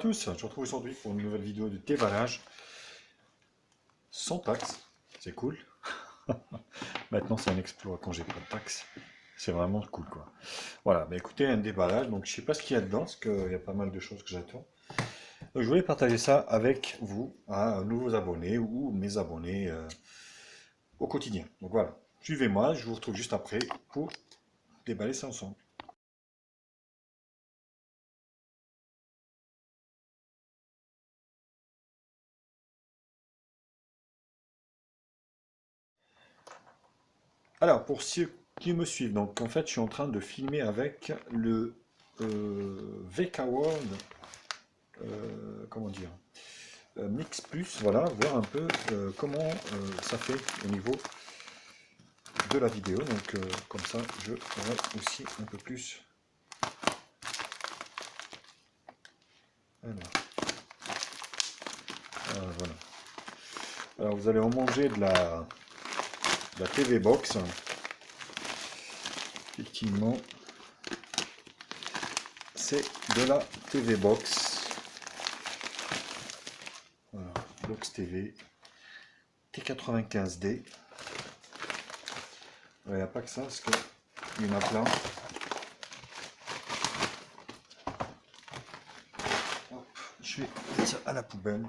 tous, je vous retrouve aujourd'hui pour une nouvelle vidéo de déballage sans taxe, c'est cool. Maintenant c'est un exploit quand j'ai pas de taxe, c'est vraiment cool quoi. Voilà, bah écoutez, un déballage, donc je sais pas ce qu'il y a dedans, parce qu'il y a pas mal de choses que j'attends. Donc je voulais partager ça avec vous, nouveaux abonnés ou mes abonnés au quotidien. Donc voilà, suivez-moi, je vous retrouve juste après pour déballer ça ensemble. Alors, pour ceux qui me suivent, donc en fait, je suis en train de filmer avec le VK World, comment dire, Mix Plus, voilà, voir un peu comment ça fait au niveau de la vidéo. Donc, comme ça, je aurai aussi un peu plus. Alors, voilà. Alors, vous allez en manger de la TV Box. Effectivement, c'est de la TV Box. Voilà, Box TV T95D. Il n'y a pas que ça, parce qu'il y en a plein. Hop, je vais mettre ça à la poubelle.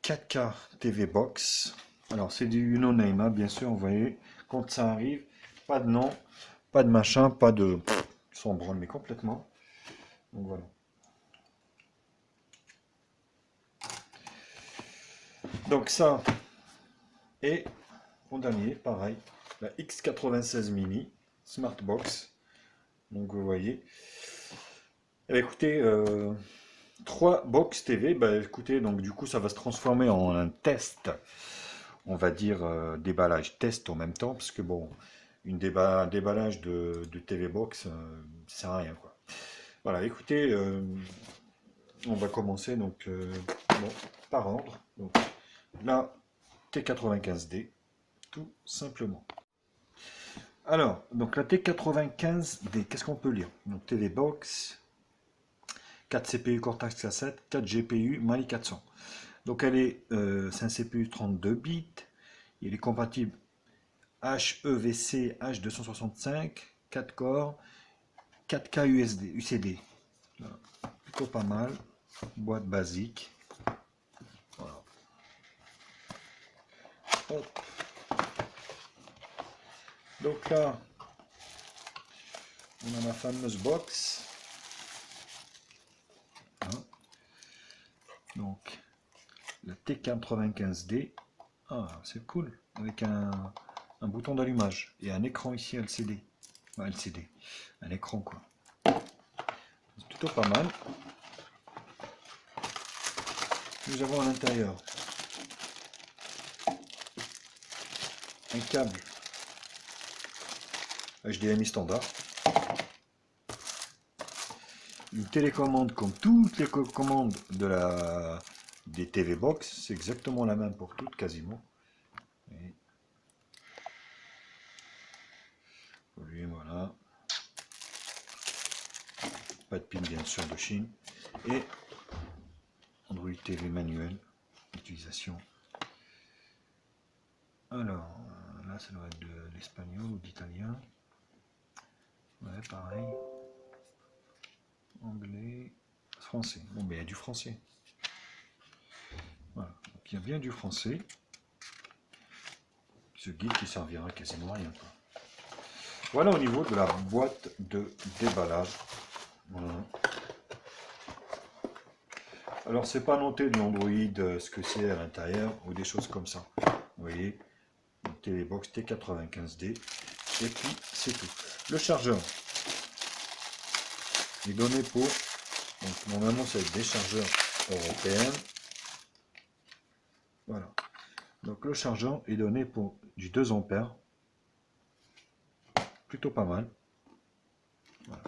4K TV Box. Alors, c'est du no-name, hein, bien sûr, vous voyez, quand ça arrive, pas de nom, pas de machin, pas de... Ils s'en branlent, mais complètement. Donc voilà. Donc ça, et mon dernier, pareil, la X96 Mini Smart Box. Donc vous voyez. Et écoutez, 3 box TV, bah écoutez, donc du coup ça va se transformer en un test, on va dire déballage test en même temps, parce que bon, un déballage de TV box, ça sert à rien quoi. Voilà, écoutez, on va commencer donc bon, par ordre. Donc la T95D, tout simplement. Alors, donc la T95D, qu'est-ce qu'on peut lire? Donc TV box, 4 CPU Cortex A7, 4 GPU Mali 400. Donc c'est un CPU 32 bits, il est compatible HEVC H265, 4 corps, 4K UCD. Voilà. Plutôt pas mal, boîte basique. Voilà. Hop. Donc là, on a la fameuse box. Hein. Donc, la T95D. Ah, c'est cool, avec un bouton d'allumage et un écran ici LCD. Enfin, LCD, un écran quoi. C'est plutôt pas mal. Nous avons à l'intérieur un câble HDMI standard, une télécommande comme toutes les commandes des TV Box, c'est exactement la même pour toutes quasiment. Et voilà. Pas de pin bien sûr de Chine. Et Android TV manuel, utilisation. Alors, là ça doit être de l'espagnol ou d'italien. Ouais, pareil. Anglais, français. Bon, mais il y a du français. Voilà, donc il y a bien du français. Ce guide qui servira quasiment à rien. Quoi. Voilà au niveau de la boîte de déballage. Voilà. Alors c'est pas noté de l'Android ce que c'est à l'intérieur ou des choses comme ça. Vous voyez, une Télébox T95D et puis c'est tout. Le chargeur est donné pour, donc normalement c'est des chargeurs européens. Voilà. Donc le chargeur est donné pour du 2 ampères. Plutôt pas mal. Voilà.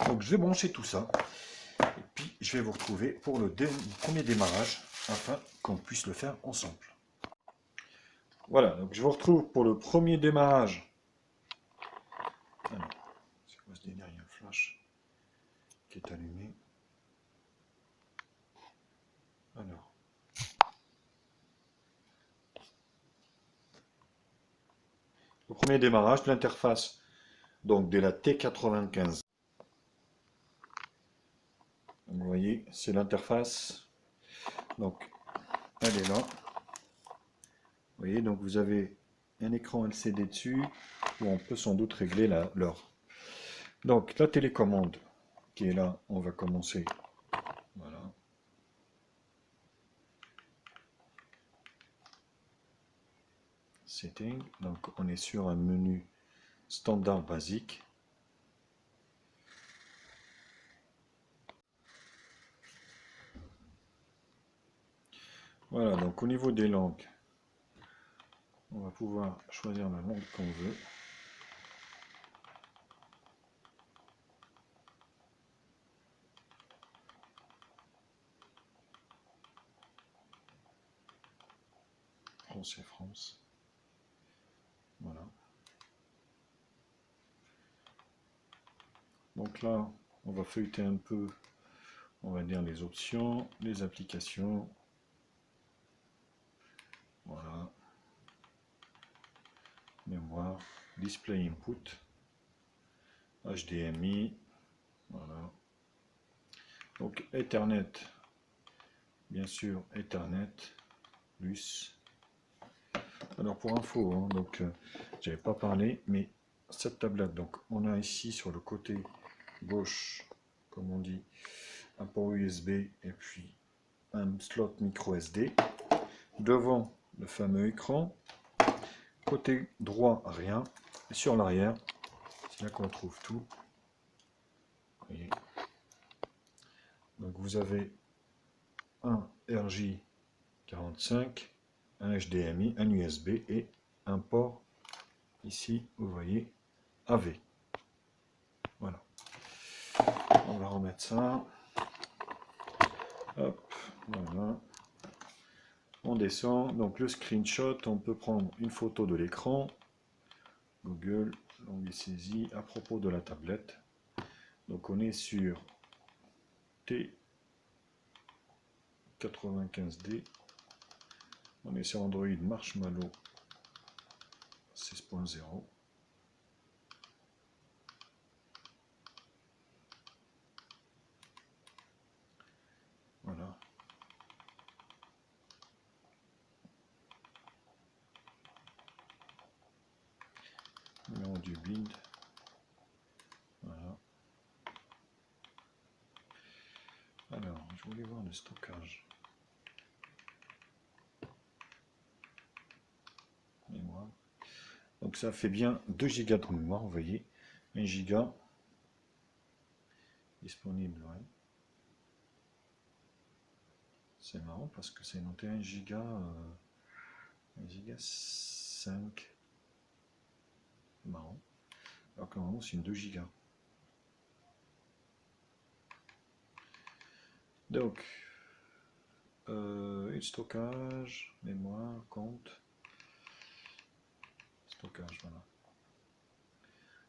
Donc je vais brancher tout ça. Et puis je vais vous retrouver pour le premier démarrage afin qu'on puisse le faire ensemble. Voilà, donc je vous retrouve pour le premier démarrage. Alors, c'est quoi ce délire, il y a un flash. qui est allumé. Alors. Le premier démarrage de l'interface, donc de la T95. Vous voyez, c'est l'interface. Donc, elle est là. Vous voyez, donc vous avez un écran LCD dessus, où on peut sans doute régler l'heure. Donc, la télécommande qui est là, on va commencer. Voilà. Setting. Donc, on est sur un menu standard basique. Voilà, donc au niveau des langues, on va pouvoir choisir la langue qu'on veut. France et France. Voilà. Donc là, on va feuilleter un peu, on va dire les options, les applications. Voilà. Mémoire, display input, HDMI. Voilà. Donc Ethernet, bien sûr, Ethernet plus. Alors pour info, hein, donc j'avais pas parlé, mais cette tablette, donc on a ici sur le côté gauche, comme on dit, un port USB et puis un slot micro SD. Devant le fameux écran, côté droit rien, et sur l'arrière, c'est là qu'on trouve tout. Vous voyez. Donc vous avez un RJ45, un HDMI, un USB et un port ici, vous voyez, AV. Voilà. On va remettre ça. Hop, voilà. On descend. Donc le screenshot, on peut prendre une photo de l'écran. Google, l'onglet saisi à propos de la tablette. Donc on est sur T95D. On est sur Android Marshmallow 6.0. Voilà. Numéro du build. Voilà. Alors, je voulais voir le stockage. Mémoire. Donc ça fait bien 2 Go de mémoire, vous voyez. 1 Go disponible, ouais. C'est marrant parce que c'est noté 1 Go, 1 Go 5. Marrant. Alors que normalement c'est une 2 Go. Donc, stockage, mémoire, compte, stockage, voilà.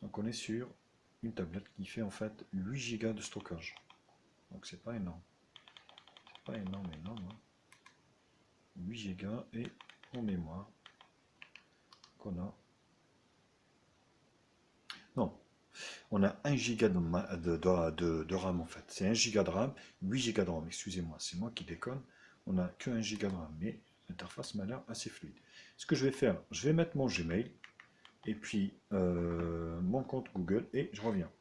Donc on est sur une tablette qui fait en fait 8 Go de stockage. Donc c'est pas énorme. C'est pas énorme, hein. 8 Go et en mémoire qu'on a. Non, on a 1 Go de RAM en fait. C'est 1 Go de RAM, 8 Go de RAM, excusez-moi, c'est moi qui déconne. On n'a que 1 Go de RAM, mais l'interface m'a l'air assez fluide. Ce que je vais faire, je vais mettre mon Gmail et puis mon compte Google et je reviens.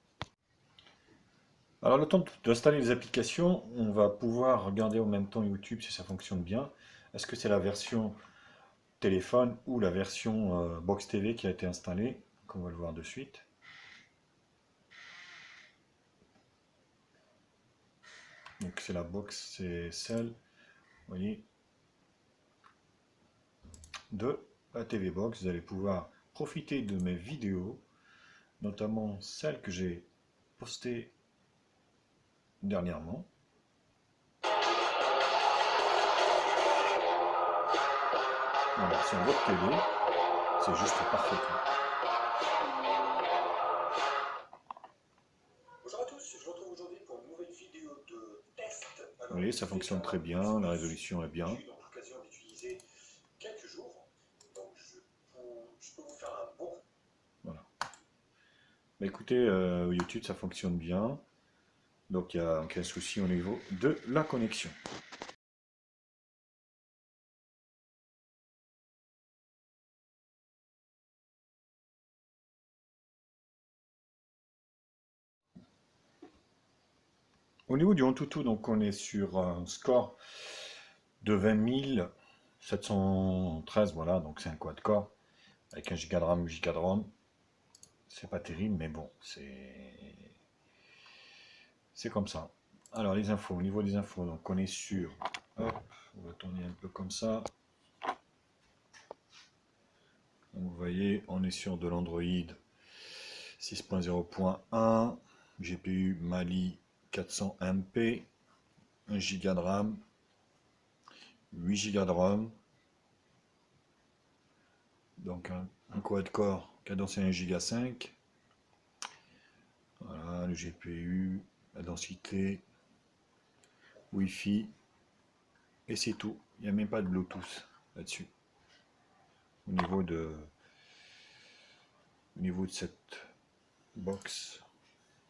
Alors le temps d'installer les applications, on va pouvoir regarder en même temps YouTube si ça fonctionne bien. Est-ce que c'est la version téléphone ou la version Box TV qui a été installée? On va le voir de suite. Donc c'est la box, c'est celle, vous voyez, de la TV Box. Vous allez pouvoir profiter de mes vidéos, notamment celles que j'ai postées dernièrement. Voilà, sur votre télé, c'est juste parfait. Bonjour à tous, je vous retrouve aujourd'hui pour une nouvelle Vous voyez, ça fonctionne très bien, la résolution est bien. Voilà. Bah, écoutez, YouTube, ça fonctionne bien. Donc, il n'y a aucun souci au niveau de la connexion. Au niveau du Antutu, donc on est sur un score de 20 713, voilà, donc c'est un quad-core avec 1 Go de RAM, 8 Go de ROM. C'est pas terrible, mais bon, c'est comme ça. Alors les infos, au niveau des infos, donc on est sur, hop, on va tourner un peu comme ça. Donc vous voyez, on est sur de l'Android 6.0.1, GPU Mali 400MP, 1 Go de RAM, 8 Go de ROM, donc un quad-core cadencé 1 Go 5. Voilà, le GPU, la densité, Wi-Fi, et c'est tout. Il n'y a même pas de Bluetooth là-dessus. Au niveau de cette box,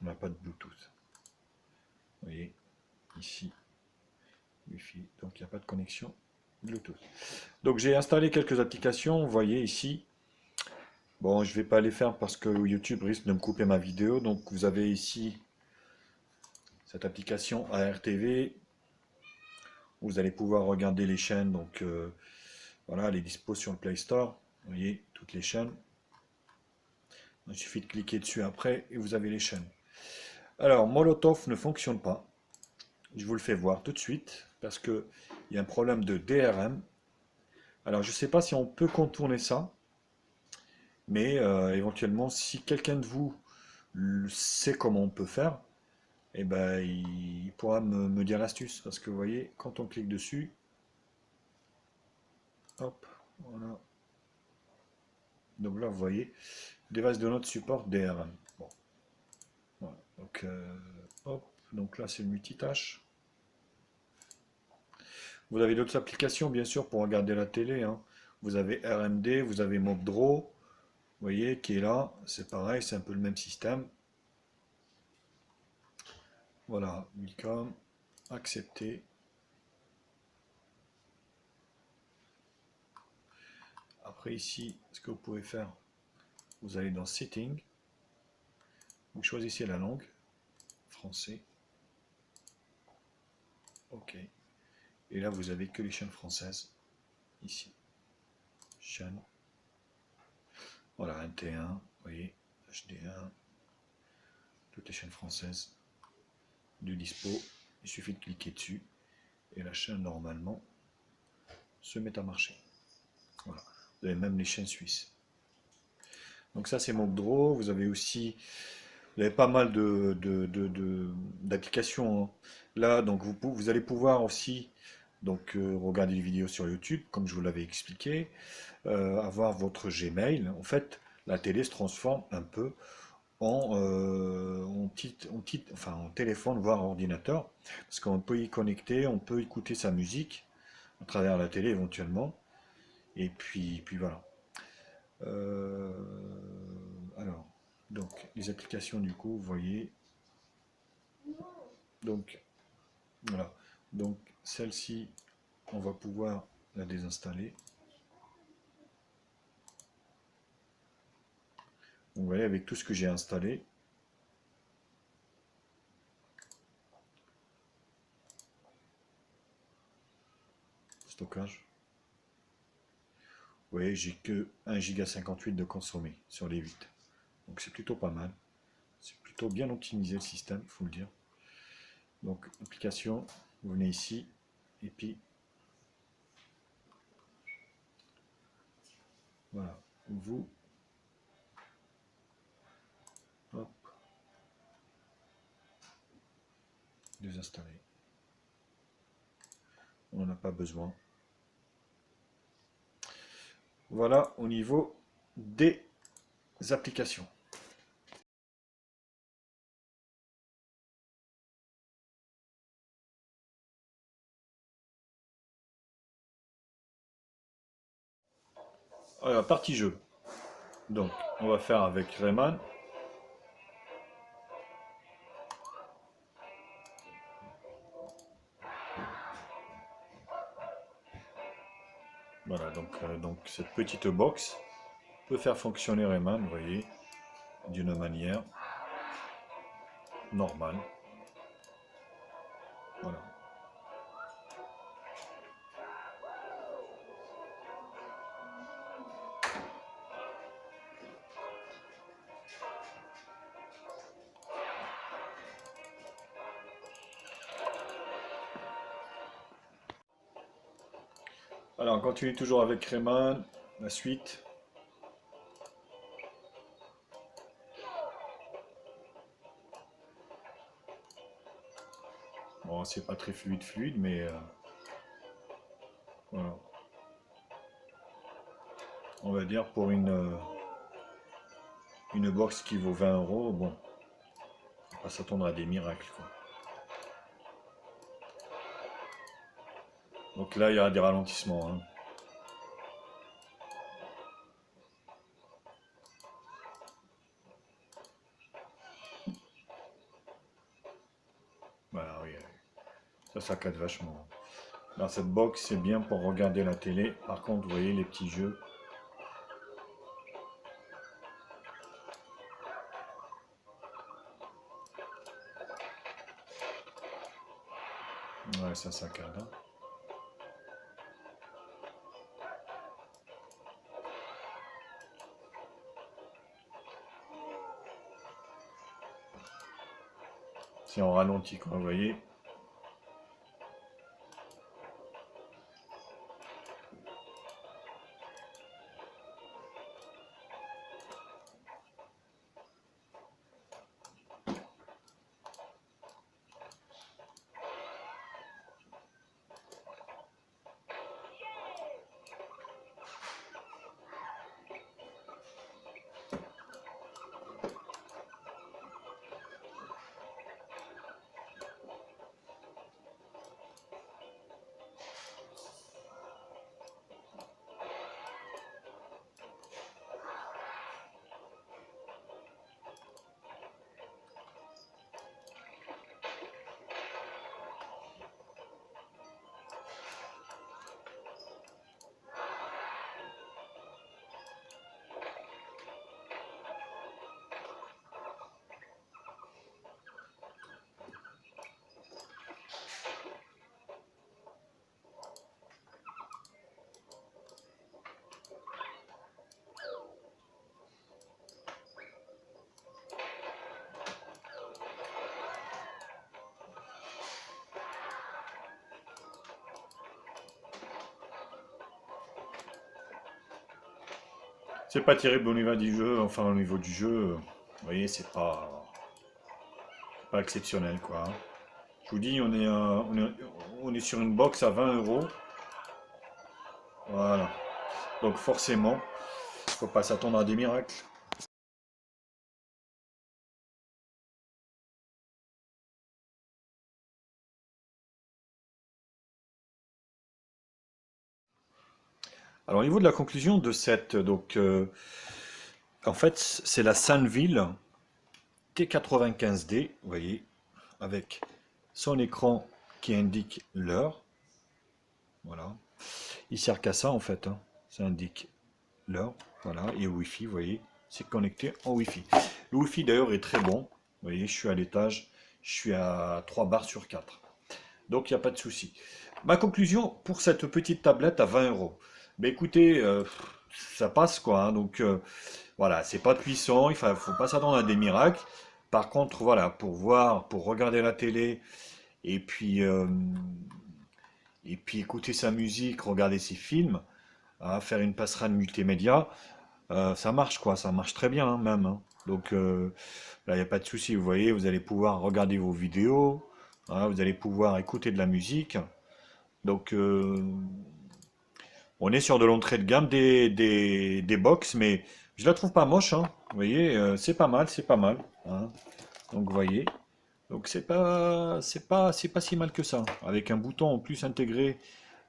on n'a pas de Bluetooth. Vous voyez, ici, Wi-Fi, donc il n'y a pas de connexion Bluetooth. Donc j'ai installé quelques applications, vous voyez ici. Bon, je ne vais pas les faire parce que YouTube risque de me couper ma vidéo. Donc vous avez ici cette application ARTV. Vous allez pouvoir regarder les chaînes. Donc voilà, elle est dispo sur le Play Store. Vous voyez, toutes les chaînes. Il suffit de cliquer dessus après et vous avez les chaînes. Alors, Molotov ne fonctionne pas. Je vous le fais voir tout de suite parce qu'il y a un problème de DRM. Alors, je ne sais pas si on peut contourner ça, mais éventuellement, si quelqu'un de vous sait comment on peut faire, eh ben, il pourra me dire l'astuce. Parce que vous voyez, quand on clique dessus, hop, voilà. Donc là, vous voyez, device do not support DRM. Bon, voilà. Donc, hop, donc là, c'est le multitâche. Vous avez d'autres applications, bien sûr, pour regarder la télé, hein. Vous avez RMD, vous avez Mobdraw, vous voyez, qui est là. C'est pareil, c'est un peu le même système. Voilà, welcome, accepter. Après ici, ce que vous pouvez faire, vous allez dans Setting, vous choisissez la langue, français. OK. Et là, vous avez que les chaînes françaises, ici. Chaîne. Voilà, NT1, vous voyez, HD1, toutes les chaînes françaises du dispo. Il suffit de cliquer dessus et la chaîne, normalement, se met à marcher. Voilà. Vous avez même les chaînes suisses. Donc ça, c'est Mobdraw. Vous avez aussi, vous avez pas mal d'applications, hein. Là, donc vous allez pouvoir aussi donc regarder les vidéos sur YouTube, comme je vous l'avais expliqué, avoir votre Gmail. En fait, la télé se transforme un peu en téléphone, voire ordinateur, parce qu'on peut y connecter, on peut écouter sa musique à travers la télé éventuellement, et puis voilà. Euh, alors, donc les applications du coup, vous voyez, donc voilà, donc celle-ci, on va pouvoir la désinstaller. Vous voyez, avec tout ce que j'ai installé, stockage. Vous voyez, j'ai que 1 Go 58 de consommé sur les 8. Donc c'est plutôt pas mal. C'est plutôt bien optimisé le système, il faut le dire. Donc application, vous venez ici, et puis voilà, vous, hop, désinstaller. On n'en a pas besoin. Voilà au niveau des applications. Alors, partie jeu. Donc, on va faire avec Rayman. Voilà, donc cette petite box peut faire fonctionner Rayman, vous voyez, d'une manière normale. Voilà. Alors, on continue toujours avec Rayman, la suite. Bon, c'est pas très fluide, mais voilà. On va dire pour une box qui vaut 20 euros, bon, on va pas s'attendre à des miracles, quoi. Donc là, il y aura des ralentissements, hein. Voilà, oui, ça cadre vachement. Dans cette box, c'est bien pour regarder la télé. Par contre, vous voyez les petits jeux. Ouais, ça cadre. C'est en ralenti, quoi, vous voyez. C'est pas terrible au niveau du jeu, enfin au niveau du jeu, vous voyez, c'est pas exceptionnel, quoi, hein. Je vous dis, on est sur une box à 20 euros. Voilà. Donc forcément, faut pas s'attendre à des miracles. Alors au niveau de la conclusion de cette, en fait, c'est la Sunville T95D, vous voyez, avec son écran qui indique l'heure. Voilà. Il sert qu'à ça en fait, hein. Ça indique l'heure, voilà, et Wi-Fi, vous voyez, c'est connecté en Wi-Fi. Le Wi-Fi d'ailleurs est très bon, vous voyez, je suis à l'étage, je suis à 3 bars sur 4. Donc il n'y a pas de souci. Ma conclusion pour cette petite tablette à 20 euros. Ben écoutez, ça passe quoi, hein. Donc voilà, c'est pas puissant, faut pas s'attendre à des miracles. Par contre, voilà, pour voir, pour regarder la télé, et puis, euh, et puis écouter sa musique, regarder ses films, hein, faire une passerelle multimédia, ça marche quoi, ça marche très bien, hein, même, hein. Donc là, il n'y a pas de souci, vous voyez, vous allez pouvoir regarder vos vidéos, hein, vous allez pouvoir écouter de la musique. Donc on est sur de l'entrée de gamme des box, mais je la trouve pas moche, hein. Vous voyez, c'est pas mal, hein. Donc vous voyez, donc c'est pas si mal que ça. Avec un bouton en plus intégré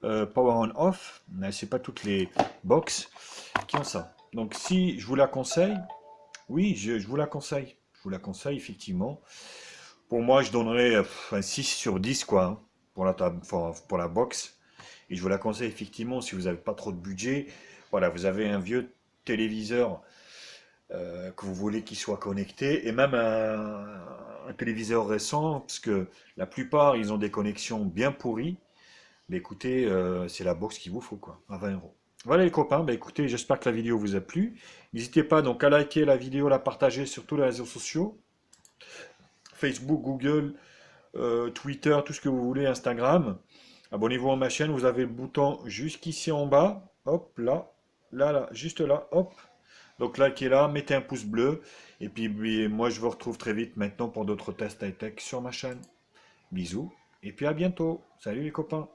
Power on off, mais c'est pas toutes les box qui ont ça. Donc si je vous la conseille, oui, je vous la conseille. Je vous la conseille effectivement. Pour moi, je donnerais un 6 sur 10 quoi, hein, pour la table, pour la box. Et je vous la conseille effectivement si vous n'avez pas trop de budget. Voilà, vous avez un vieux téléviseur que vous voulez qu'il soit connecté, et même un téléviseur récent, parce que la plupart, ils ont des connexions bien pourries. Mais écoutez, c'est la box qu'il vous faut, quoi, à 20 euros. Voilà les copains, bah écoutez, j'espère que la vidéo vous a plu. N'hésitez pas donc à liker la vidéo, la partager sur tous les réseaux sociaux, Facebook, Google, Twitter, tout ce que vous voulez, Instagram. Abonnez-vous à ma chaîne, vous avez le bouton jusqu'ici en bas, hop, là, là, là, juste là, hop. Donc likez là, mettez un pouce bleu, et puis moi je vous retrouve très vite maintenant pour d'autres tests high-tech sur ma chaîne. Bisous, et puis à bientôt. Salut les copains.